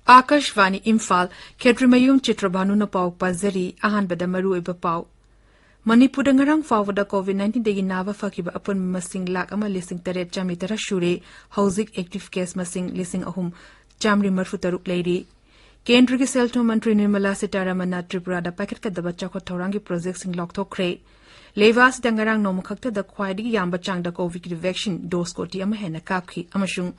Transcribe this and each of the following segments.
Akashvani Imphal Kedrimayum Chitrabhanu na pau pazari ahan bada maru iba pau. Manipur ngarang fawada COVID-19 dagi nava fakiba apun masing lak ama lising taret jami tara shure hauzik active case masing lising ahum jamri marfu taruk leiri. Kendra ki selto mantri Nirmala Sitaramana Tripura da paket ka daba chakwa taurangi project sing lok thokre. Levas dangarang nomukhakta da khwaidi yamba chang da COVID vaccine dose ko ti ama hena kapki amashung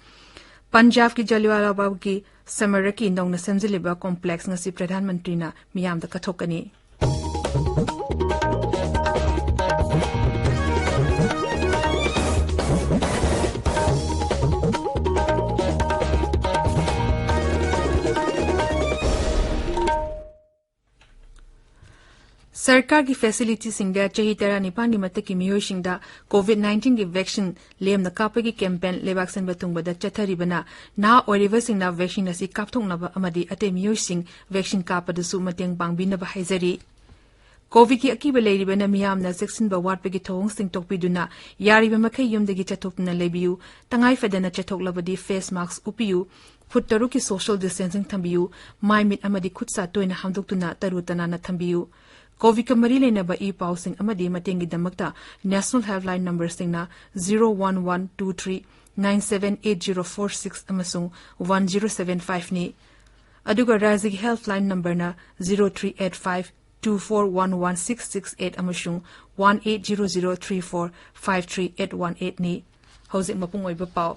Punjab ki Jallianwala Bagh ki Samaraki nong na semziliba complex nga si Pradhan Mantri na miyam da kathokani. Sarkar की facility सिंगदा चाही तरा निपान नि मत की मियो सिंगदा कोविड-19 की vaccine लेम न काप की campaign लेवाक्सन बतुंग बदा चथरी बना ना ओरिवर सिंगना वैक्सीन असि कापथोंग नबा अमदी अते मियो सिंग वैक्सीन कापदसु मतेंग बांगबि नबा हाइजरी कोविड की अकीब लेरिबना मियाम न सेक्शन बवाट पे की थोंग सिंग टोकपिदुना यारिबा मखै युमदगी चथोकना लेबियु तंगाई फदना चथोकलबदी फेस मास्क उपियु फुट तरु की सोशल डिस्टेंसिंग थंबियु माइ मिट अमदी खुदसा तोइना हमदोक्तुना तरुतना न थंबियु कोविड का मरी लेनबा ई पाउसिंग अमदी मतेंगी दमकता नेशनल हेल्पलाइन नंबर सिंगना 01123 978046 अमसुंग 1075 नि अदुगा राज्य की हेल्पलाइन नंबर ना 0385 241166 अमसुंग 18003453 नि हौजिक मपुंग ओइबा पाउ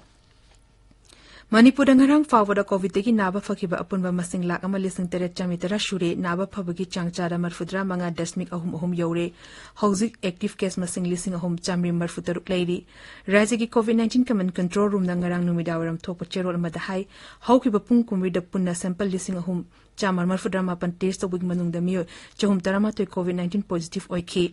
Manipur ngarang fawada COVID dagi naba fakiba apunba masing lak ama lising teret chamitara shure naba phabagi changchara marfudra manga dasmik ahum yore hauzik active case masing lising ahum chamri marfutaruk leiri rajya ki COVID-19 command control room ngarang numidawaram thokpa cherol amada hai haukiba pung kumri da punna sample lising ahum chamar marfudra mapan test obig manung da miyo chahum tarama toy COVID-19 positive oiki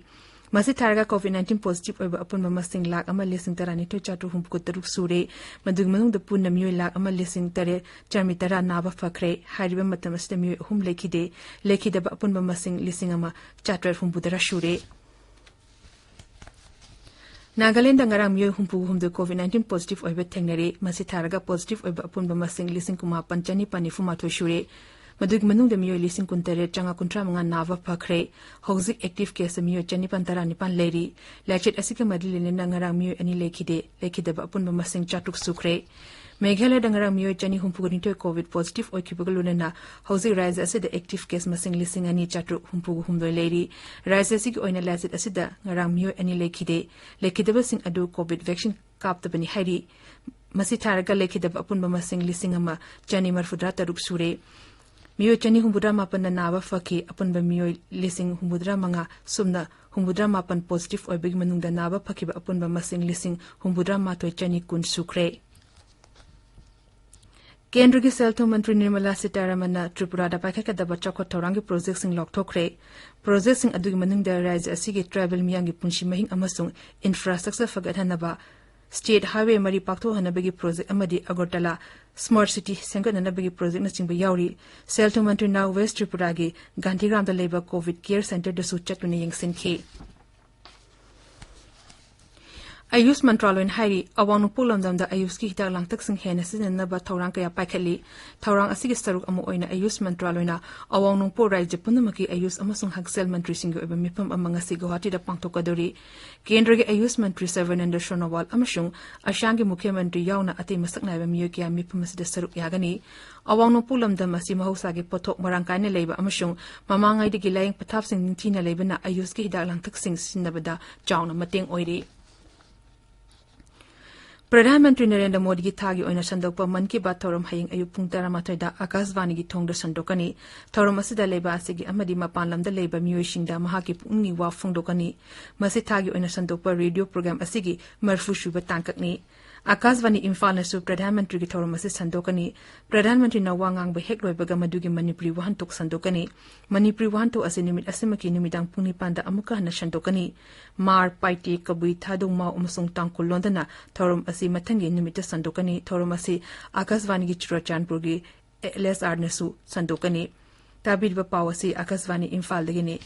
Masi targa COVID-19 positive oiba apunba masing lak ama lising tarani to chatu hum kutaruk sure madug manung da punna miyo lak ama lising tare charmi tara naba fakre hariba matamas da miyo hum lekide ba apunba masing lising ama chatra hum budara shure Nagaland ngarang miyo hum de COVID-19 positive oiba thengnare masi targa positive oiba apunba masing lising kuma panchani panifuma to shure Madug manung de miyo lising kuntere changa kuntra mga nava pakre hauzik active case miyo chani pantara nipan leri lachet asika madilin ngarang miyo ani lekide ba apun masing chatuk sukre Meghalaya dangarang miyo chani humpugurin to COVID positive oikibuguluna na hauzik rise asida active case masing lising ani chatuk humpugu humdoi leri rise asik oina lachet asida ngarang miyo ani lekide ba sing adu COVID vaccine kapta bani hairi masi tharaga lekide ba apun masing lising ama chani marfudra taruk sure Miyo chani humbudra mapan na nawa faki apan ba miyo lising humbudra mga sumna humbudra mapan positive oy big manung da nawa faki ba apan ba masing lising humbudra matoy chani kun sukre. Kendra ki selto mantri Nirmala Sitaramana Tripura da pakaka da bachakwa taurangi project sing lok thokre. Project sing adugi manung da rise asigi travel miyangi punshi mahing amasung infrastructure fagadhanaba State Highway Mari Pakto Hanabagi Project Amadi Agartala Smart City Sengat Hanabagi Project na Singba Yauri Selto Mantri now West Tripuragi Gandhigram the Labor COVID Care Center the Suchatuni Yang Sinke Ayus Mantralo in Hairi Awanu Pulam dam da Ayus ki hitak lang taksing henesin na ba taurang kaya paikali taurang asigi staruk amu oina Ayus Mantralo na awang po rai Japunamaki Ayus amasung hagsel mantri singo iba mipam amanga sigawati da pangtokadori Kendra gi Ayus Mantri Sarvananda Shonawal amasung asyangi Mukhyamantri yauna ati masak na iba miyo kaya mipam asida saruk yagani awang pulam dam asi mahusagi potok marangkay na leiba amasung mamangay di gilayang patapsing ninti na leiba na Ayus ki hitak lang taksing sinabada jaw na mating oiri Pradhanmantri Narendra Modi ki thagi oina sandokpa man ki baat thoram haying ayuk pung taramathoi da Akashvani ki thongda sandokani thoram asida leiba asigi amadi mapanlam da leiba miyoising da mahaki pungni wa phongdokani masi thagi oina sandokpa radio program asigi marfu shuba tangkakni Akashvani Imphal nasu Pradhanmantri ki thoram asi sandokani Pradhanmantri na wangang ba hek loibaga madugi Manipuri wahantok sandokani Manipuri wahantok asi nimit asimaki nimidang pungni panda amuka na sandokani Mar paiti kabui thadung ma umusung tangkul londana thoram asi mathangi nimita sandokani thoram asi Akashvani ki Churachandpur gi LSR nasu sandokani tabir ba pawasi Akashvani Imphal dagini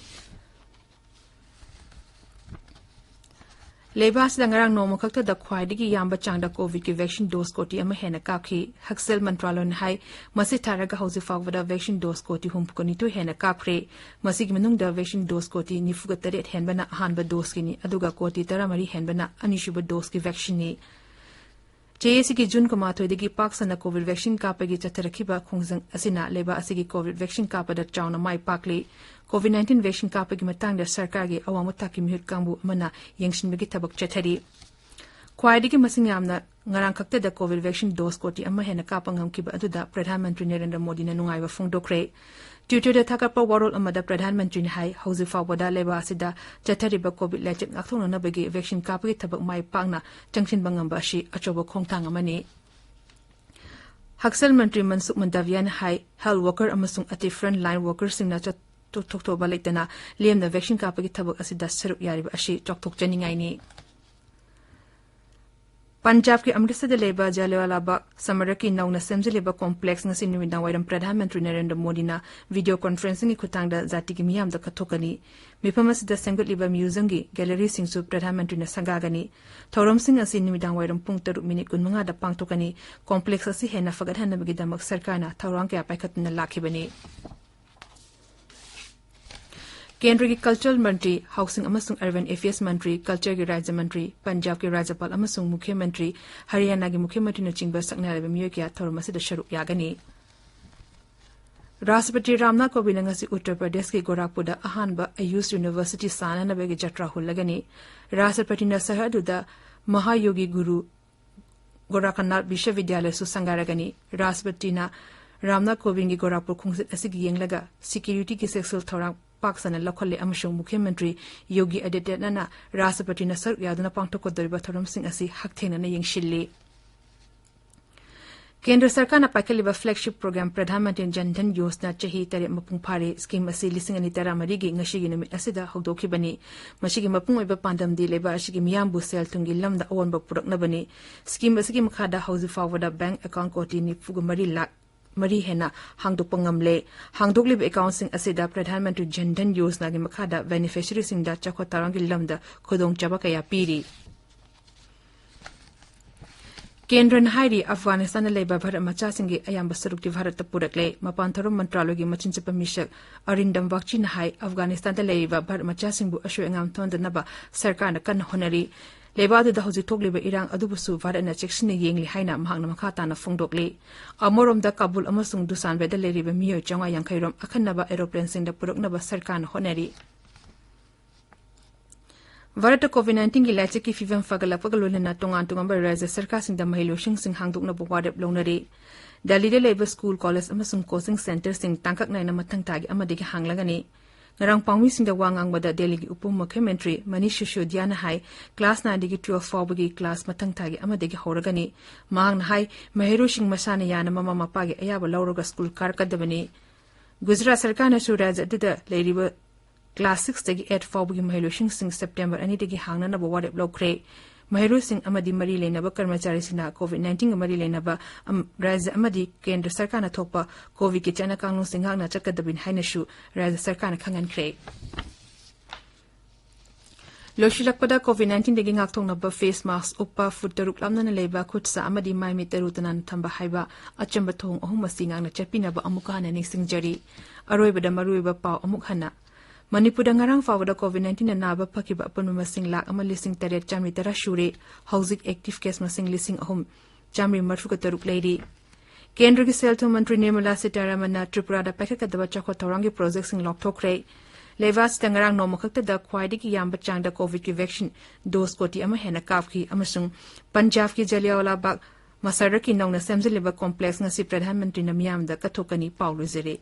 Lebas langarang no mokakta da khwaidigi yamba changda COVID ki vaccine dose koti ama hena kapki Haksel Mantralon hai masi tharaga hausi fawada vaccine dose koti humpukoni to hena kapre masig manung da vaccine dose koti nifuga taret henbana hanba dose kini aduga koti taramari henbana anishuba dose ki vaccine ni JAC ki June kumathoidigi paksana COVID vaccine kapagi chatarakiba khongjang asina leba asigi COVID vaccine kapada chauna mai pakli COVID-19 vaccine kapagi matangda sarkar gi awang taki mihut kambu amana yengshinbagi thabak chathari khwaidigi masing yamna ngarang khakta da COVID vaccine dose koti amma hena kapangam kiba aduda Pradhan Mantri Narendra Modi na nungaiwa phongdokre Twitter da thakapa warol amada Pradhan Mantri ni hai hausi fawada leba asida chathariba COVID lechek akthona na bagi vaccine kapagi thabak mai pangna changshin bangam ba shi achoba khongthang amani Haksel Mantri Mansukh Mandavian hai health worker amasung ati front line workers singna chat Tokto Balaitana, Liam the vaccine kapagi tabak asida seruk yarib ashi Tok Janingai ni. Punjab ki Amritsar de leba Jalewala ba Samaraki nauna semji leba complex nga sinumi na wairam Pradhan Mantri Narendra Modi na video conferencing ikutang da zati ki miyam da katokani. Mipamas da sengut liba museumgi gallery singsu Pradhan Mantri na sangagani. Thorom sing asinumi da wairam pung 3 minute kun mga da pangtokani complex asi hena fagadhan na magidamak sarkana thawrang kaya paikatun na lakibani. Kendra ki Cultural Mantri, Housing amasung Urban Affairs Mantri, Culture ki Rajya Mantri, Punjab ki Rajyapal amasung Mukhya Mantri, Haryana ki Mukhya Mantri na chingba sakna leba miyo kya thoramasi da sharuk yagani. Rashtrapati Ramnath Kovind ngasi Uttar Pradesh ki Gorakhpurda ahanba Ayush University sana na bagi jatra hulagani. Rashtrapati na sahadu da Mahayogi Guru Gorakhnath Vishwavidyalaya su sangaragani. Rashtrapati na Ramnath Kovind ki Gorakhpur khungsit asigi yenglaga security ki sexual thorang Paksana Lakhole amasung Mukhya Mantri Yogi Adityanath na Rashtrapati na saruk yaduna pangtokodoriba thoram sing asi hakthena na yengshilli. Kendra Sarkar na pakaliba flagship program Pradhan Mantri Jan Dhan Yojana chahi tare mapung phare scheme asi lising ani tara marigi ngashigi numit asida hogdokibani mashigi mapung oiba pandam di leba ashigi miyambu sel tungi lamda awonba puraknabani scheme asigi makhada hausi fawada bank account koti ni fugu Mari hena hangdok pangamle hangdok lib account sing asida Pradhan Mantri Jan Dhan Yojana gi makhada beneficiary sing da chakho tarangi lamda khodong chaba kaya piri Kendra Hairi Afghanistan leba Bharat macha singi ayamba saruk ti Bharat purakle mapan thorom mantralo gi machinchapa mishak Arindam Bakchi na hai Afghanistan leba Bharat macha singbu ashu engam thonda naba sarkar na kan honari leba da hoji tokleba irang adubusu Bharat na cheksine yengli haina mahang na makhata na phongdokle amorom da Kabul amasung Dusan beda leriba miyo changa yangkhairom akhanaba aeroplane sing da puroknaba sarkar na honari Bharat COVID-19 ki laiche ki fivem fagala pagalolena tongan tongamba raja sarkar sing da mahilo sing hangdokna bawade blonari Delhi de leba school college amasung coaching center sing tangkak naina mathang tagi amadegi hanglagani Ngarang pangmi sing da wangang bada Delhi ki Upamukha Mantri Manish Sisodhya na hai class 9 digi 12 fawbagi class mathang tagi amadegi horagani mahang na hai mahiro sing masana yana mama mapagi ayaba lawroga school karkadabani Gujarat sarkar na suraja duda leriba Class 6 dagi 8 fawbagi mahilo sing September ani dagi hangna na bawade blokre mahiro sing amadi mari lenaba karmachari sina COVID-19 mari lenaba raja amadi kendra sarkar na thokpa COVID ki chana kanglong singhang na chakadabin haina shu raja sarkar na khangan kre Loshilakpada COVID-19 dagi ngakthong na ba face mask uppa foot taruk lamna na leba khutsa amadi mai mi tarutanan thamba haiba achamba thong ahum masingang na chapina ba amuka na ningsing jari aroiba da maruiba paw amuk hana Manipur ngarang fawada COVID-19 na naba pakiba apun masing lak ama lising taret jamri tara shure housing active case masing lising ahum jamri marfu ka taruk lady Kendra ki Selto Mantri Nirmala Sitharaman na Tripura da pakaka daba chakho thorangi project sing lok thokre Levas tangarang no makakta da khwaidiki yamba changda COVID ki vaccine dose koti ama hena kafki amasung Punjab ki Jalewala Bagh Masaraki nauna semjeliba complex ngasi Pradhan Mantri na miyam da kathokani Paulo Zere